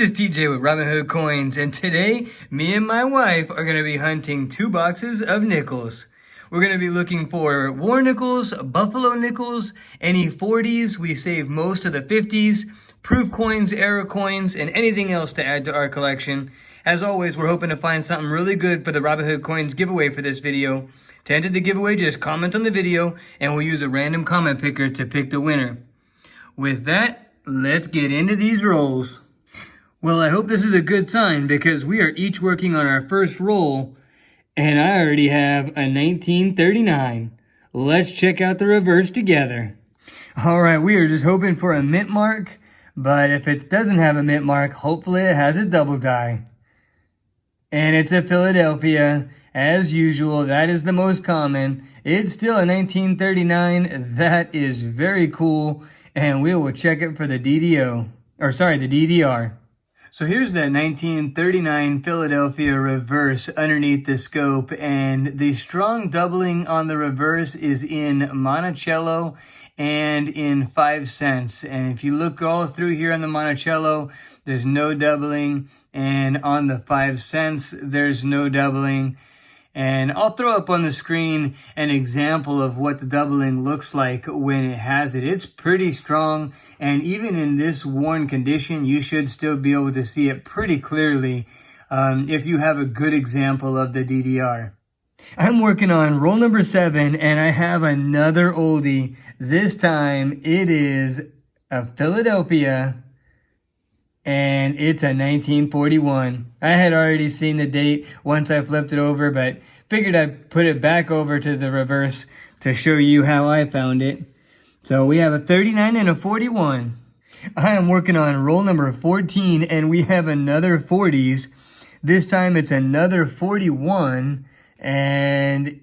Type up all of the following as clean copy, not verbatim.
is TJ with Robinhood Coins, and today, me and my wife are going to be hunting 2 boxes of nickels. We're going to be looking for war nickels, buffalo nickels, any 40s. We saved most of the 50s, proof coins, error coins, and anything else to add to our collection. As always, we're hoping to find something really good for the Robinhood Coins giveaway for this video. To enter the giveaway, just comment on the video, and we'll use a random comment picker to pick the winner. With that, let's get into these rolls. Well, I hope this is a good sign because we are each working on our first roll, and I already have a 1939. Let's check out the reverse together. All right, we are just hoping for a mint mark, but if it doesn't have a mint mark, hopefully it has a double die. And it's a Philadelphia. As usual, that is the most common. It's still a 1939. That is very cool, and we will check it for the DDR. So here's that 1939 Philadelphia reverse underneath the scope, and the strong doubling on the reverse is in Monticello and in 5 cents. And if you look all through here on the Monticello, there's no doubling, and on the 5 cents, there's no doubling. And I'll throw up on the screen an example of what the doubling looks like when it has it. It's pretty strong, and even in this worn condition, you should still be able to see it pretty clearly if you have a good example of the DDR. I'm working on roll number 7, and I have another oldie. This time, it is a Philadelphia, and it's a 1941. I had already seen the date once I flipped it over, but figured I'd put it back over to the reverse to show you how I found it. So we have a 39 and a 41. I am working on roll number 14, and we have another 40s. This time it's another 41, and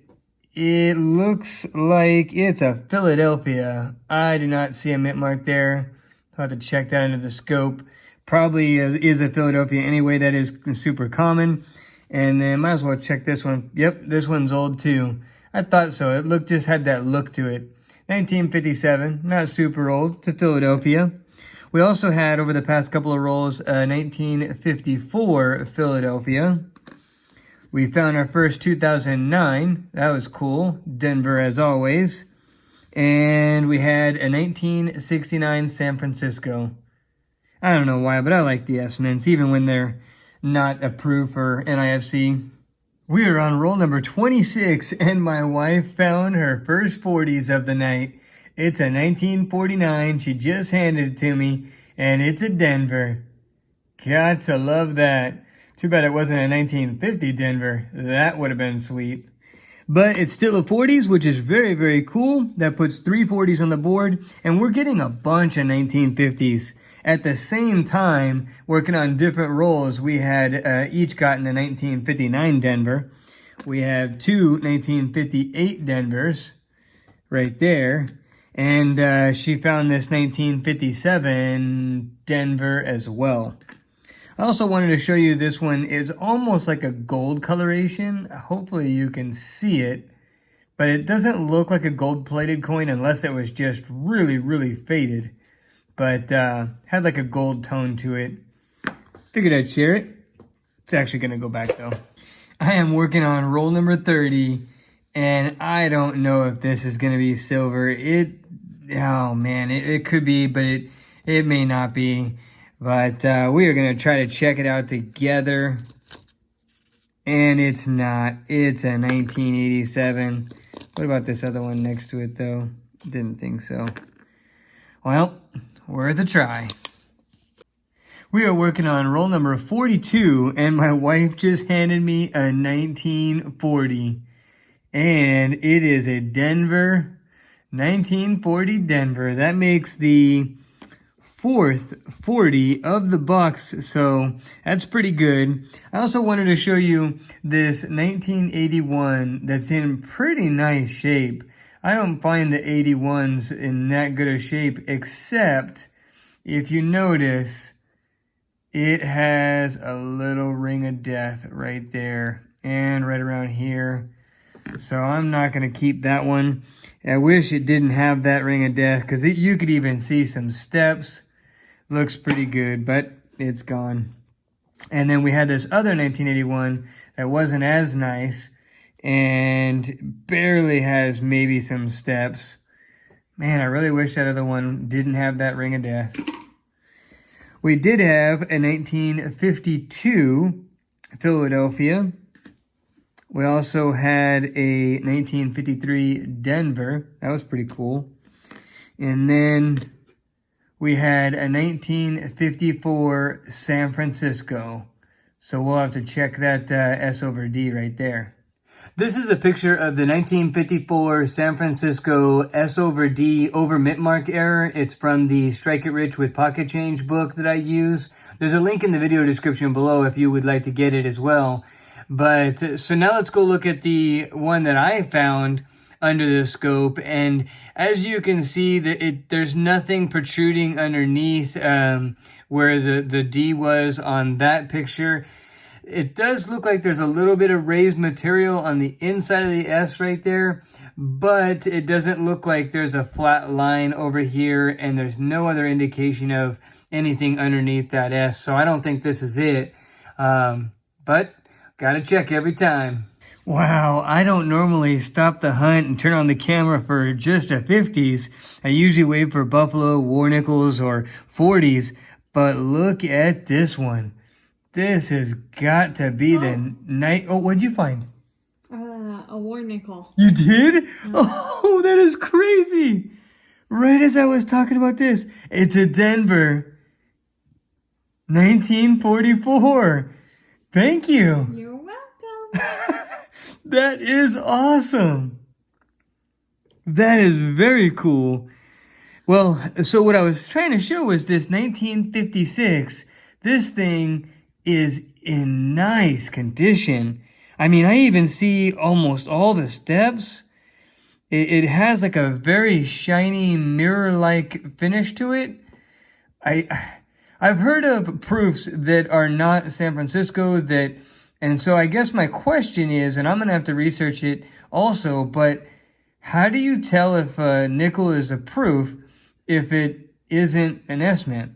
it looks like it's a Philadelphia. I do not see a mint mark there. I'll have to check that under the scope. Probably is a Philadelphia anyway. That is super common. And then might as well check this one. Yep, this one's old too. I thought so. It just had that look to it. 1957, not super old. It's a Philadelphia. We also had, over the past couple of rolls, a 1954 Philadelphia. We found our first 2009. That was cool. Denver as always. And we had a 1969 San Francisco. I don't know why, but I like the S-mints, even when they're not approved for NIFC. We are on roll number 26, and my wife found her first 40s of the night. It's a 1949. She just handed it to me, and it's a Denver. Got to love that. Too bad it wasn't a 1950 Denver. That would have been sweet. But it's still a 40s, which is very, very cool. That puts 3 40s on the board, and we're getting a bunch of 1950s. At the same time, working on different rolls, we had each gotten a 1959 Denver. We have 2 1958 Denvers right there. And she found this 1957 Denver as well. I also wanted to show you this one is almost like a gold coloration. Hopefully you can see it. But it doesn't look like a gold-plated coin unless it was just really, really faded. But had like a gold tone to it. Figured I'd share it. It's actually going to go back though. I am working on roll number 30, and I don't know if this is going to be silver. Oh man, it could be, but it may not be. But we are going to try to check it out together. And it's not. It's a 1987. What about this other one next to it though? Didn't think so. Well, worth a try. We are working on roll number 42, and my wife just handed me a 1940. And it is a Denver, 1940 Denver. That makes the 4th 40 of the box, so that's pretty good. I also wanted to show you this 1981 that's in pretty nice shape. I don't find the 81s in that good a shape, except if you notice, it has a little ring of death right there and right around here. So I'm not going to keep that one. I wish it didn't have that ring of death because you could even see some steps. Looks pretty good, but it's gone. And then we had this other 1981 that wasn't as nice and barely has maybe some steps. Man, I really wish that other one didn't have that ring of death. We did have a 1952 Philadelphia. We also had a 1953 Denver. That was pretty cool. And then we had a 1954 San Francisco. So we'll have to check that S over D right there. This is a picture of the 1954 San Francisco S over D over mint mark error. It's from the Strike It Rich with Pocket Change book that I use. There's a link in the video description below if you would like to get it as well. But so now let's go look at the one that I found under the scope. And as you can see, there's nothing protruding underneath where the D was on that picture. It does look like there's a little bit of raised material on the inside of the S right there, but it doesn't look like there's a flat line over here, and there's no other indication of anything underneath that S, so I don't think this is it, but gotta check every time. Wow, I don't normally stop the hunt and turn on the camera for just a 50s. I usually wait for Buffalo, War Nickels, or 40s, but look at this one. This has got to be the night. Oh, what'd you find? A war nickel. You did? Oh, that is crazy. Right as I was talking about this, it's a Denver 1944. Thank you. You're welcome. That is awesome. That is very cool. Well, so what I was trying to show was this 1956. This thing is in nice condition. I mean, I even see almost all the steps. It has like a very shiny mirror-like finish to it. I've heard of proofs that are not San Francisco and so I guess my question is, and I'm going to have to research it also, but how do you tell if a nickel is a proof if it isn't an S-mint?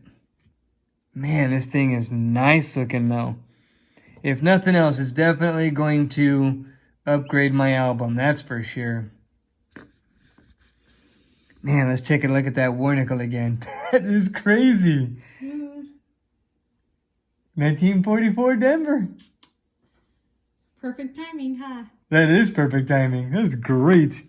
Man, this thing is nice looking though. If nothing else, it's definitely going to upgrade my album, that's for sure. Man, let's take a look at that war nickel again. That is crazy. 1944 Denver. Perfect timing, huh? That is perfect timing. That's great.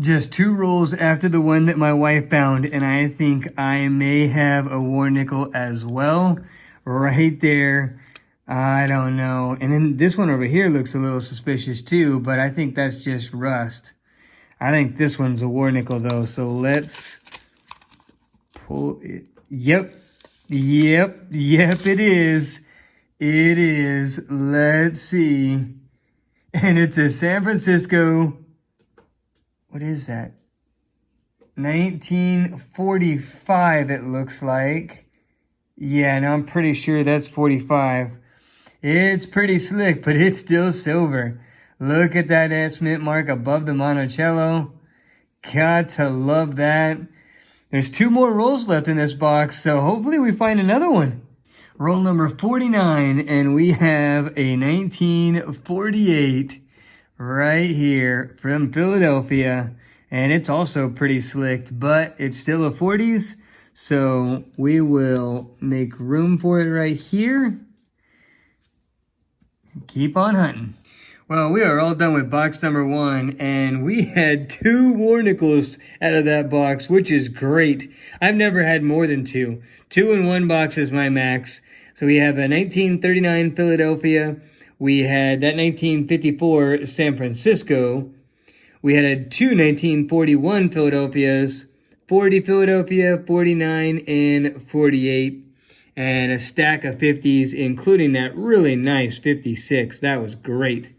Just 2 rolls after the one that my wife found, and I think I may have a war nickel as well. Right there. I don't know. And then this one over here looks a little suspicious too, but I think that's just rust. I think this one's a war nickel though, so let's pull it. Yep, it is. It is. Let's see. And it's a San Francisco. What is that? 1945, it looks like. Yeah, and I'm pretty sure that's 45. It's pretty slick, but it's still silver. Look at that S-mint mark above the Monticello. Got to love that. There's 2 more rolls left in this box, so hopefully we find another one. Roll number 49, and we have a 1948 right here from Philadelphia. And it's also pretty slicked, but it's still a 40s. So we will make room for it right here. Keep on hunting. Well, we are all done with box number 1, and we had 2 war nickels out of that box, which is great. I've never had more than 2. 2 in one box is my max. So we have a 1939 Philadelphia. We had that 1954 San Francisco. We had 2 1941 Philadelphias, 40 Philadelphia, 49, and 48. And a stack of 50s, including that really nice 56. That was great.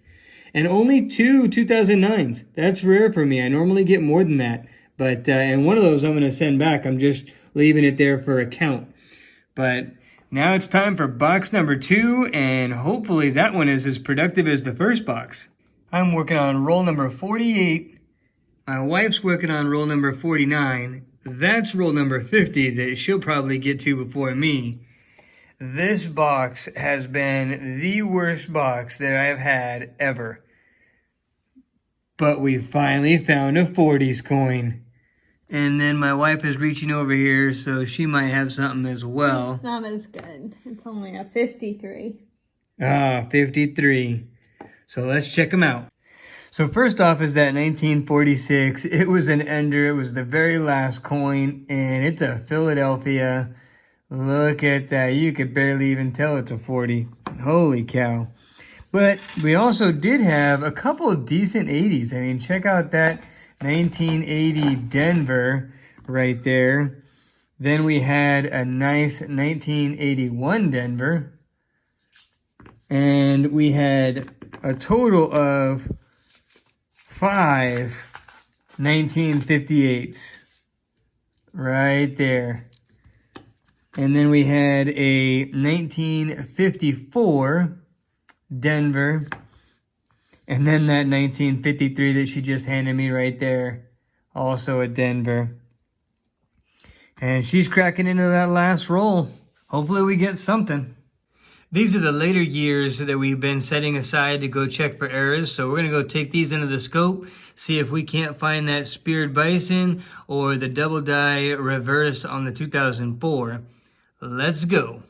And only 2 2009s. That's rare for me. I normally get more than that. But and one of those I'm going to send back. I'm just leaving it there for a count. But now it's time for box number 2, and hopefully that one is as productive as the first box. I'm working on roll number 48. My wife's working on roll number 49. That's roll number 50 that she'll probably get to before me. This box has been the worst box that I've had ever. But we finally found a 40s coin. And then my wife is reaching over here, so she might have something as well. It's not as good. It's only a 53. Ah, 53. So let's check them out. So first off is that 1946. It was an ender. It was the very last coin, and it's a Philadelphia. Look at that. You could barely even tell it's a 40. Holy cow. But we also did have a couple of decent 80s. I mean, check out that 1980 Denver right there. Then we had a nice 1981 Denver. And we had a total of 5 1958s right there. And then we had a 1954 Denver. And then that 1953 that she just handed me right there. Also a Denver. And she's cracking into that last roll. Hopefully we get something. These are the later years that we've been setting aside to go check for errors. So we're going to go take these into the scope, see if we can't find that speared bison or the double die reverse on the 2004. Let's go.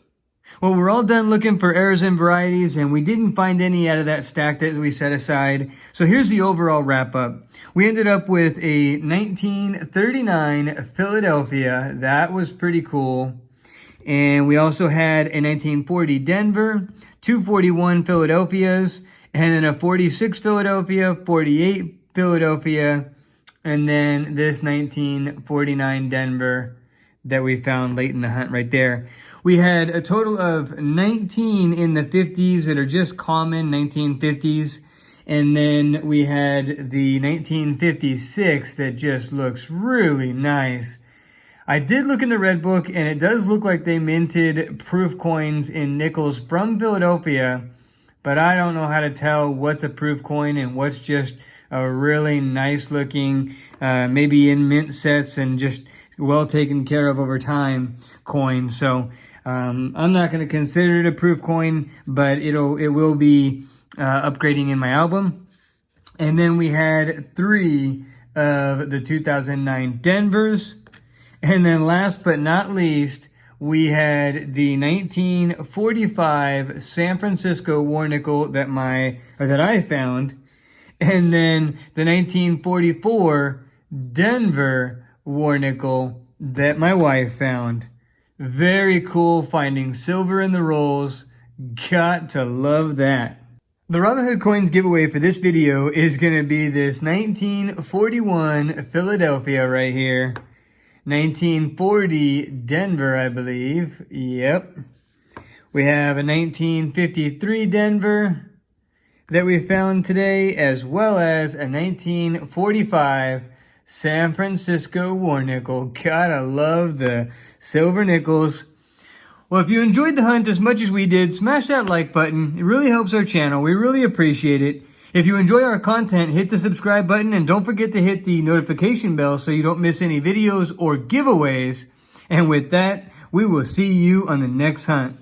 Well, we're all done looking for errors and varieties, and we didn't find any out of that stack that we set aside. So here's the overall wrap up. We ended up with a 1939 Philadelphia. That was pretty cool. And we also had a 1940 Denver, 241 Philadelphias, and then a 46 Philadelphia, 48 Philadelphia, and then this 1949 Denver that we found late in the hunt right there. We had a total of 19 in the 50s that are just common 1950s. And then we had the 1956 that just looks really nice. I did look in the red book, and it does look like they minted proof coins in nickels from Philadelphia, but I don't know how to tell what's a proof coin and what's just a really nice looking, maybe in mint sets and just well taken care of over time coin. So I'm not going to consider it a proof coin, but it will be upgrading in my album. And then we had 3 of the 2009 Denvers. And then last but not least, we had the 1945 San Francisco war nickel that I found. And then the 1944 Denver war nickel that my wife found. Very cool finding silver in the rolls. Got to love that. The Robinhood coins giveaway for this video is going to be this 1941 Philadelphia right here. 1940 Denver, I believe. Yep. We have a 1953 Denver that we found today, as well as a 1945 San Francisco war nickel. Gotta love the silver nickels. Well, if you enjoyed the hunt as much as we did, smash that like button. It really helps our channel. We really appreciate it. If you enjoy our content, hit the subscribe button and don't forget to hit the notification bell so you don't miss any videos or giveaways. And with that, we will see you on the next hunt.